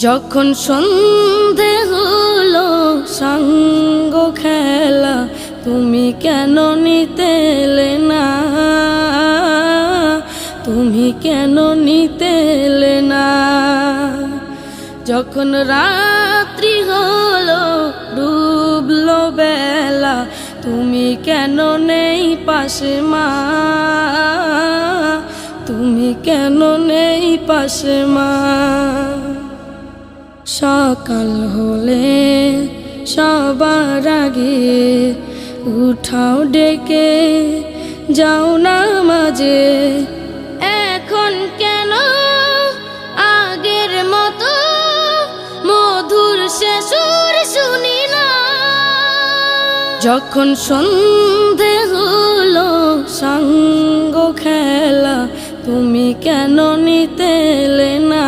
যখন সন্ধে হলো সাঙ্গ খেলা, তুমি কেন নিতে এলে না, তুমি কেন নিতে এলে না। যখন রাত্রি হলো ডুবলো বেলা, তুমি কেন নেই পাশে মা, তুমি কেন নেই পাশে মা। সকাল হলে সবার আগে উঠাও ডেকে যাও নামাজে, এখন কেন আগের মতো মধুর সে সুর শুনি না। যখন সন্ধে হলো সাঙ্গ খেলা, তুমি কেন নিতে এলে না।